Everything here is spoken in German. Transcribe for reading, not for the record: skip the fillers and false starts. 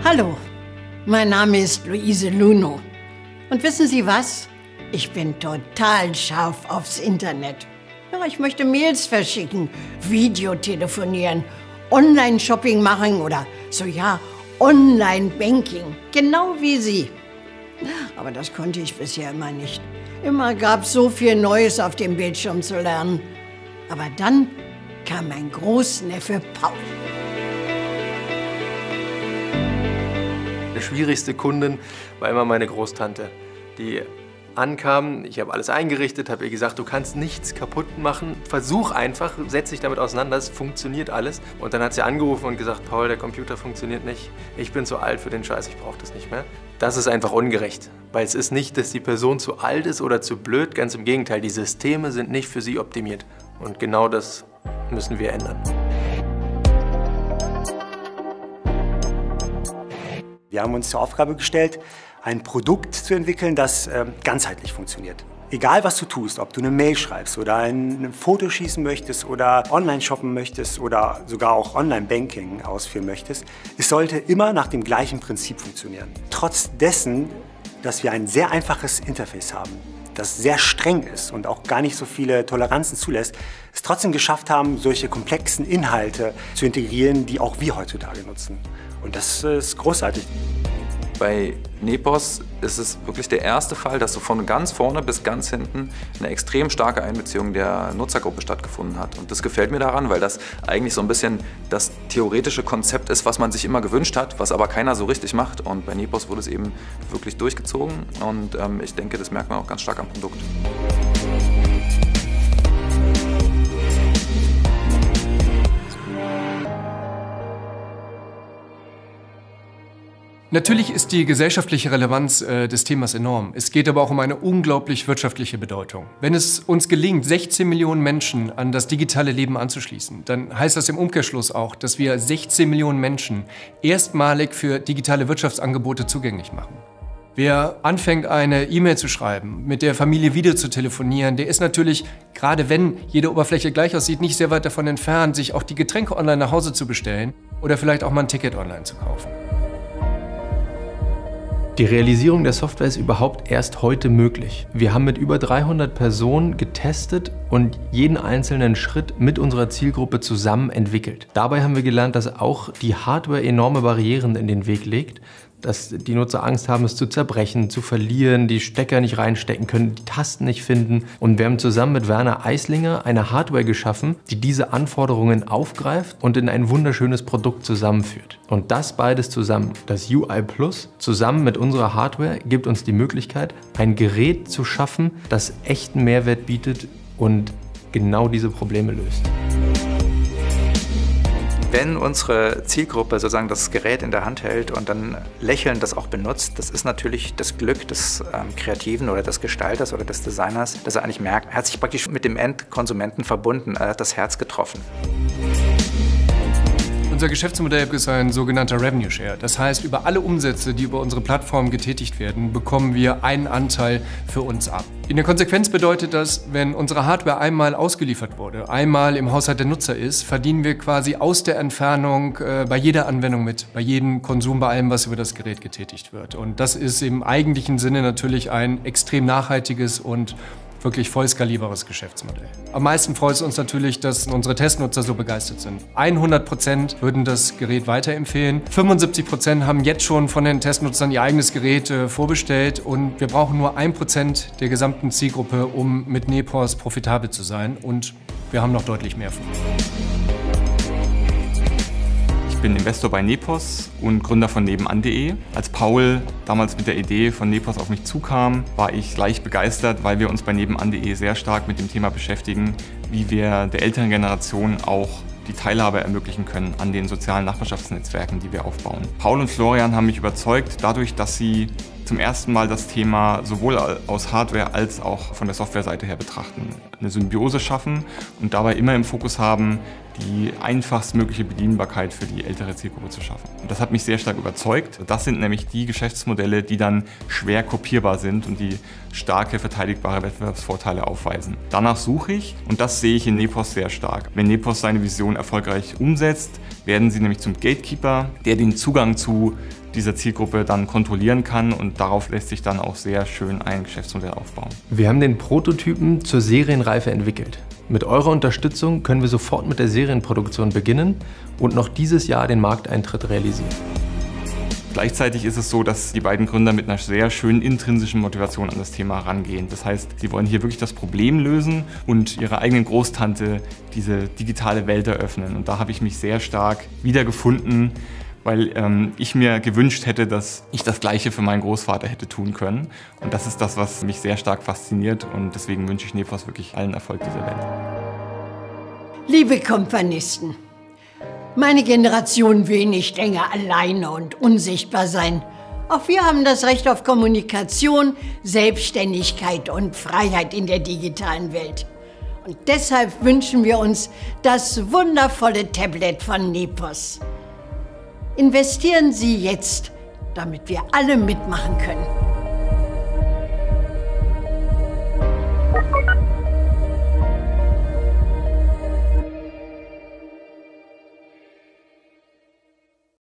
Hallo, mein Name ist Luise Luno. Und wissen Sie was? Ich bin total scharf aufs Internet. Ja, ich möchte Mails verschicken, Videotelefonieren, Online-Shopping machen oder so ja, Online-Banking. Genau wie Sie. Aber das konnte ich bisher immer nicht. Immer gab es so viel Neues auf dem Bildschirm zu lernen. Aber dann kam mein Großneffe Paul. Die schwierigste Kundin war immer meine Großtante, die ankam. Ich habe alles eingerichtet, habe ihr gesagt, du kannst nichts kaputt machen. Versuch einfach, setz dich damit auseinander, es funktioniert alles. Und dann hat sie angerufen und gesagt, Paul, der Computer funktioniert nicht. Ich bin zu alt für den Scheiß, ich brauche das nicht mehr. Das ist einfach ungerecht, weil es ist nicht, dass die Person zu alt ist oder zu blöd. Ganz im Gegenteil, die Systeme sind nicht für sie optimiert. Und genau das müssen wir ändern. Wir haben uns zur Aufgabe gestellt, ein Produkt zu entwickeln, das ganzheitlich funktioniert. Egal was du tust, ob du eine Mail schreibst oder ein Foto schießen möchtest oder online shoppen möchtest oder sogar auch Online-Banking ausführen möchtest, es sollte immer nach dem gleichen Prinzip funktionieren. Trotz dessen, dass wir ein sehr einfaches Interface haben, das sehr streng ist und auch gar nicht so viele Toleranzen zulässt, es trotzdem geschafft haben, solche komplexen Inhalte zu integrieren, die auch wir heutzutage nutzen. Und das ist großartig. Bei Nepos ist es wirklich der erste Fall, dass so von ganz vorne bis ganz hinten eine extrem starke Einbeziehung der Nutzergruppe stattgefunden hat. Und das gefällt mir daran, weil das eigentlich so ein bisschen das theoretische Konzept ist, was man sich immer gewünscht hat, was aber keiner so richtig macht. Und bei Nepos wurde es eben wirklich durchgezogen und ich denke, das merkt man auch ganz stark am Produkt. Natürlich ist die gesellschaftliche Relevanz des Themas enorm. Es geht aber auch um eine unglaublich wirtschaftliche Bedeutung. Wenn es uns gelingt, 16 Millionen Menschen an das digitale Leben anzuschließen, dann heißt das im Umkehrschluss auch, dass wir 16 Millionen Menschen erstmalig für digitale Wirtschaftsangebote zugänglich machen. Wer anfängt, eine E-Mail zu schreiben, mit der Familie video zu telefonieren, der ist natürlich, gerade wenn jede Oberfläche gleich aussieht, nicht sehr weit davon entfernt, sich auch die Getränke online nach Hause zu bestellen oder vielleicht auch mal ein Ticket online zu kaufen. Die Realisierung der Software ist überhaupt erst heute möglich. Wir haben mit über 300 Personen getestet und jeden einzelnen Schritt mit unserer Zielgruppe zusammen entwickelt. Dabei haben wir gelernt, dass auch die Hardware enorme Barrieren in den Weg legt, dass die Nutzer Angst haben, es zu zerbrechen, zu verlieren, die Stecker nicht reinstecken können, die Tasten nicht finden. Und wir haben zusammen mit Werner Eislinger eine Hardware geschaffen, die diese Anforderungen aufgreift und in ein wunderschönes Produkt zusammenführt. Und das beides zusammen, das UI Plus, zusammen mit unserer Hardware, gibt uns die Möglichkeit, ein Gerät zu schaffen, das echten Mehrwert bietet und genau diese Probleme löst. Wenn unsere Zielgruppe sozusagen das Gerät in der Hand hält und dann lächelnd das auch benutzt, das ist natürlich das Glück des Kreativen oder des Gestalters oder des Designers, dass er eigentlich merkt, er hat sich praktisch mit dem Endkonsumenten verbunden, er hat das Herz getroffen. Unser Geschäftsmodell ist ein sogenannter Revenue Share. Das heißt, über alle Umsätze, die über unsere Plattform getätigt werden, bekommen wir einen Anteil für uns ab. In der Konsequenz bedeutet das, wenn unsere Hardware einmal ausgeliefert wurde, einmal im Haushalt der Nutzer ist, verdienen wir quasi aus der Entfernung bei jeder Anwendung mit, bei jedem Konsum, bei allem, was über das Gerät getätigt wird. Und das ist im eigentlichen Sinne natürlich ein extrem nachhaltiges und wirklich voll skalierbares Geschäftsmodell. Am meisten freut es uns natürlich, dass unsere Testnutzer so begeistert sind. 100% würden das Gerät weiterempfehlen. 75% haben jetzt schon von den Testnutzern ihr eigenes Gerät vorbestellt und wir brauchen nur 1% der gesamten Zielgruppe, um mit Nepos profitabel zu sein und wir haben noch deutlich mehr vor. Ich bin Investor bei Nepos und Gründer von nebenan.de. Als Paul damals mit der Idee von Nepos auf mich zukam, war ich leicht begeistert, weil wir uns bei nebenan.de sehr stark mit dem Thema beschäftigen, wie wir der älteren Generation auch die Teilhabe ermöglichen können an den sozialen Nachbarschaftsnetzwerken, die wir aufbauen. Paul und Florian haben mich überzeugt, dadurch, dass sie zum ersten Mal das Thema sowohl aus Hardware als auch von der Softwareseite her betrachten, eine Symbiose schaffen und dabei immer im Fokus haben, die einfachstmögliche Bedienbarkeit für die ältere Zielgruppe zu schaffen. Und das hat mich sehr stark überzeugt. Das sind nämlich die Geschäftsmodelle, die dann schwer kopierbar sind und die starke verteidigbare Wettbewerbsvorteile aufweisen. Danach suche ich und das sehe ich in Nepos sehr stark. Wenn Nepos seine Vision erfolgreich umsetzt, werden sie nämlich zum Gatekeeper, der den Zugang zu dieser Zielgruppe dann kontrollieren kann und darauf lässt sich dann auch sehr schön ein Geschäftsmodell aufbauen. Wir haben den Prototypen zur Serienreife entwickelt. Mit eurer Unterstützung können wir sofort mit der Serienproduktion beginnen und noch dieses Jahr den Markteintritt realisieren. Gleichzeitig ist es so, dass die beiden Gründer mit einer sehr schönen intrinsischen Motivation an das Thema rangehen. Das heißt, sie wollen hier wirklich das Problem lösen und ihrer eigenen Großtante diese digitale Welt eröffnen. Und da habe ich mich sehr stark wiedergefunden, weil ich mir gewünscht hätte, dass ich das Gleiche für meinen Großvater hätte tun können. Und das ist das, was mich sehr stark fasziniert und deswegen wünsche ich Nepos wirklich allen Erfolg dieser Welt. Liebe Kompanisten, meine Generation will nicht länger alleine und unsichtbar sein. Auch wir haben das Recht auf Kommunikation, Selbstständigkeit und Freiheit in der digitalen Welt. Und deshalb wünschen wir uns das wundervolle Tablet von Nepos. Investieren Sie jetzt, damit wir alle mitmachen können.